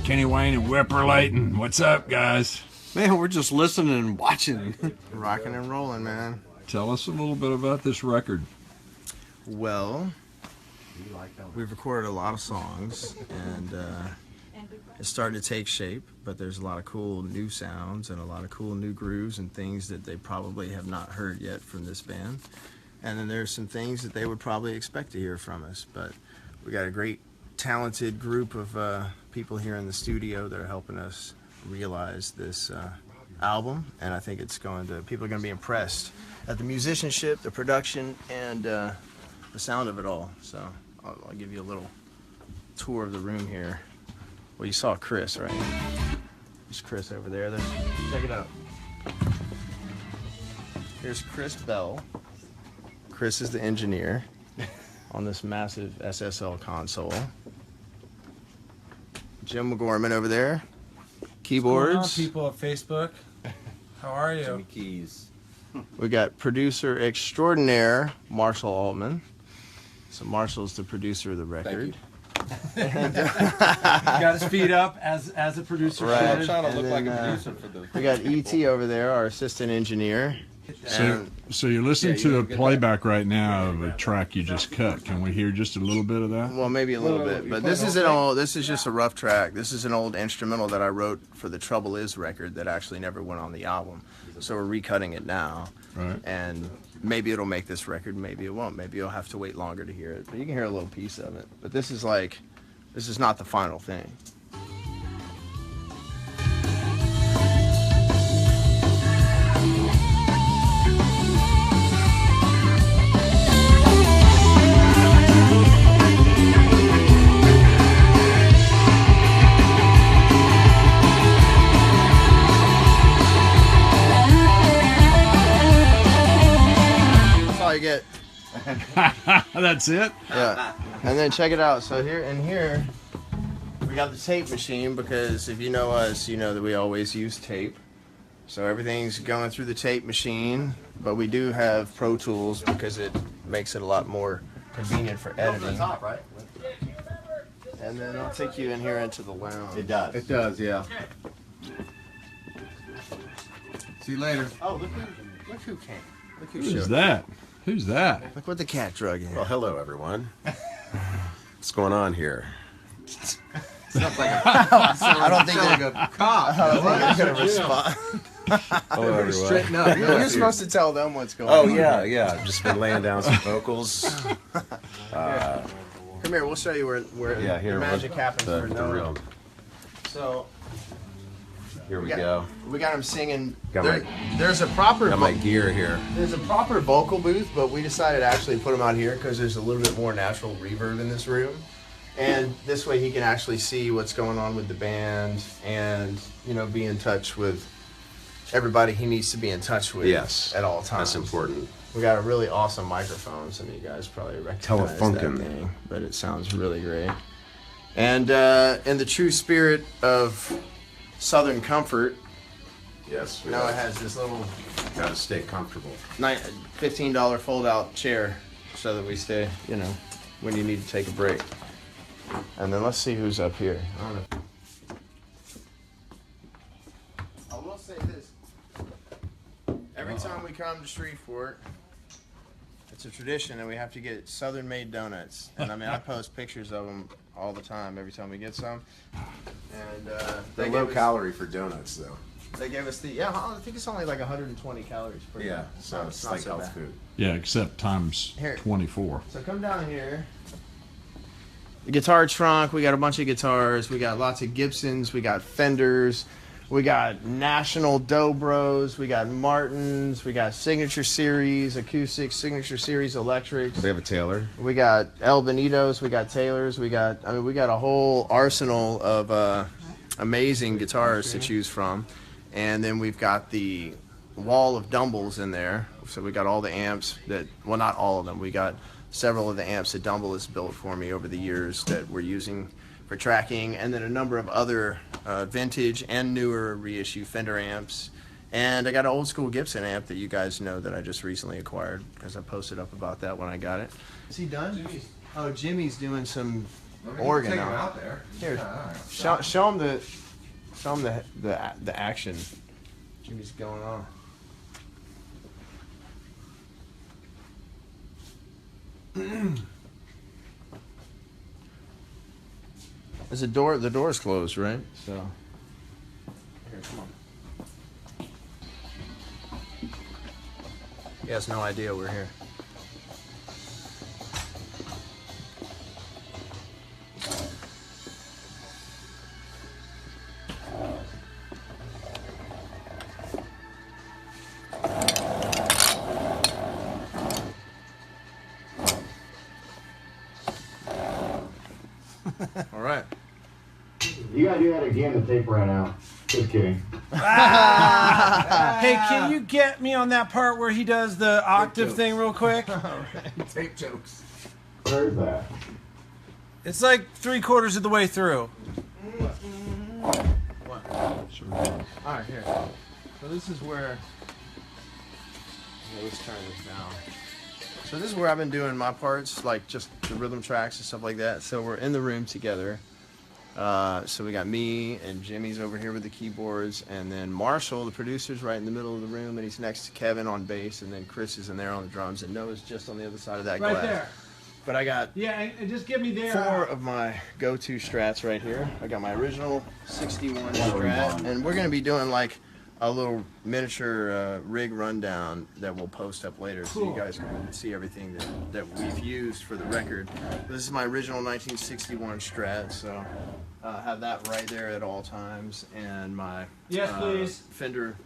Kenny Wayne and Whipper Layton. What's up, guys? Man, we're just listening and watching. Rocking and rolling, man. Tell us a little bit about this record. Well, we've recorded a lot of songs, and it's starting to take shape, but there's a lot of cool new sounds and a lot of cool new grooves and things that they probably have not heard yet from this band. And then there's some things that they would probably expect to hear from us, but we got a great, talented group of people here in the studio that are helping us realize this album, and I think people are going to be impressed at the musicianship, the production, and the sound of it all. So I'll give you a little tour of the room here. Well, you saw Chris, right? There's Chris over there. Check it out. Here's Chris Bell. Chris is the engineer on this massive SSL console. Jim McGorman over there. Keyboards. What's going on, people at Facebook? How are you? Jimmy Keys. We got producer extraordinaire Marshall Altman. So Marshall's the producer of the record. You got to speed up as a producer. Right. I'm trying to And look then, like a producer for the. We got E.T. over there, our assistant engineer. So you're listening Yeah, to you a get playback right now of a track you just cut. Can we hear just a little bit of that? Well, maybe a little bit, but this is just a rough track. This is an old instrumental that I wrote for the Trouble Is record that actually never went on the album. So we're recutting it now. Right. And maybe it'll make this record, maybe it won't. Maybe you'll have to wait longer to hear it. But you can hear a little piece of it. But this is not the final thing. That's all you get. That's it? Yeah, and then check it out. So here, we got the tape machine, because if you know us, you know that we always use tape. So everything's going through the tape machine, but we do have Pro Tools because it makes it a lot more convenient for editing. And then I'll take you in here into the lounge. It does. It does, yeah. See you later. Oh, look who came. Look who Who's showed up. that? Who's that? Look what the cat drug in. Well, hello, everyone. What's going on here? I don't think Sound they're like a cop. going to respond. Hello, everyone. Straighten up. You're supposed to tell them what's going Oh on. yeah. I've just been laying down some vocals. Come here, we'll show you where Yeah, here. the magic look, happens the, for the no real. So Here we got- go. we got them singing. Got There's a proper Got my gear here. there's a proper vocal booth, but we decided to actually put them out here because there's a little bit more natural reverb in this room, and this way he can actually see what's going on with the band and be in touch with everybody he needs to be in touch with. Yes, at all times. That's important. We got a really awesome microphone. Some of you guys probably recognize that Telefunken. thing, but it sounds really great. And in the true spirit of Southern comfort, Yes. We now it has this little gotta stay comfortable. $15 fold-out chair so that we stay, when you need to take a break. And then let's see who's up here. I don't know. I will say this. Every time we come to Shreveport, it's a tradition that we have to get Southern-made donuts. And I post pictures of them all the time every time we get some. And They're low calorie for donuts, though. They gave us I think it's only like 120 calories per Yeah, day. so it's not like so health bad. food. Yeah, except times Here. 24. So come down here. The guitar trunk, we got a bunch of guitars, we got lots of Gibsons, we got Fenders, we got National Dobros, we got Martins, we got Signature Series acoustics, Signature Series electrics. They have a Taylor. We got El Benitos, we got Taylors, we got a whole arsenal of amazing guitars to choose from. And then we've got the wall of Dumbles in there. So we got all the amps not all of them. We got several of the amps that Dumble has built for me over the years that we're using for tracking, and then a number of other vintage and newer reissue Fender amps. And I got an old school Gibson amp that you guys know that I just recently acquired because I posted up about that when I got it. Is he done? Oh, Jimmy's doing some organ Take him now. out there. Here, Yeah, show him the action. Jimmy's going on. There's a door. The door's closed, right? So here, come on. He has no idea we're here. All right. You gotta do that again. The tape ran out. Just kidding. Hey, can you get me on that part where he does the octave thing real quick? tape jokes. Where's that? It's like 3/4 of the way through. All right, here. So this is where. Yeah, let's turn this down. So this is where I've been doing my parts, like just the rhythm tracks and stuff like that. So we're in the room together. So we got me and Jimmy's over here with the keyboards, and then Marshall, the producer's right in the middle of the room, and he's next to Kevin on bass, and then Chris is in there on the drums, and Noah's just on the other side of that glass. Right there. But I got Yeah, and just get me there. 4 of my go-to strats right here. I got my original 61 Strat, and we're gonna be doing like a little miniature rig rundown that we'll post up later, so you guys can see everything that we've used for the record. This is my original 1961 Strat, so have that right there at all times, and my Yes, please. Fender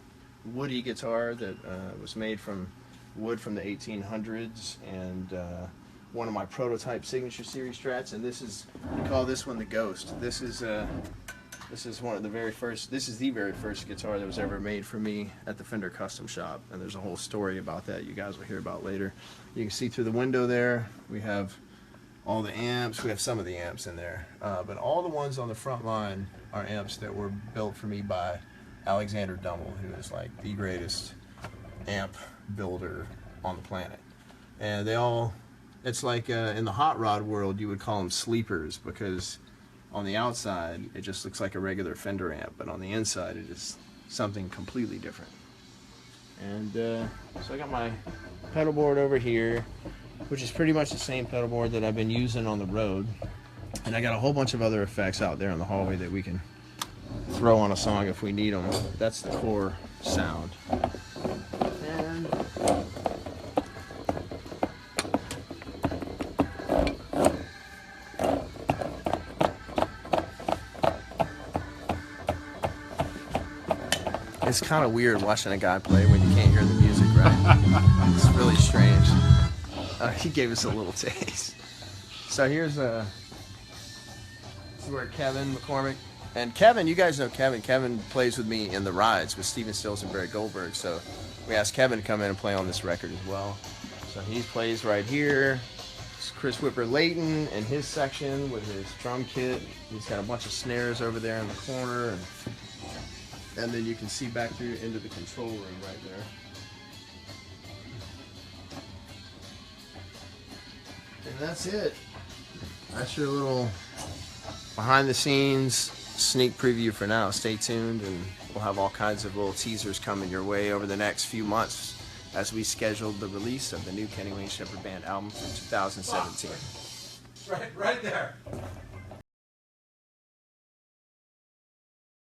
Woody guitar that was made from wood from the 1800s, and one of my prototype signature series Strats, and this is, we call this one the Ghost. This is one of the very first. This is the very first guitar that was ever made for me at the Fender Custom Shop, and there's a whole story about that you guys will hear about later. You can see through the window there. We have all the amps. We have some of the amps in there, but all the ones on the front line are amps that were built for me by Alexander Dummel, who is like the greatest amp builder on the planet. And they all, it's like in the hot rod world, you would call them sleepers, because on the outside it just looks like a regular Fender amp, but on the inside it is something completely different. And so I got my pedal board over here, which is pretty much the same pedal board that I've been using on the road, and I got a whole bunch of other effects out there in the hallway that we can throw on a song if we need them. That's the core sound. And it's kind of weird watching a guy play when you can't hear the music, right? It's really strange. He gave us a little taste. So here's this is where Kevin McCormick, and Kevin, you guys know Kevin. Kevin plays with me in the rides with Steven Stills and Barry Goldberg. So we asked Kevin to come in and play on this record as well. So he plays right here. It's Chris Whipper Layton in his section with his drum kit. He's got a bunch of snares over there in the corner, and then you can see back through into the control room right there. And that's it. That's your little behind the scenes sneak preview for now. Stay tuned, and we'll have all kinds of little teasers coming your way over the next few months as we schedule the release of the new Kenny Wayne Shepherd Band album for 2017. Right there.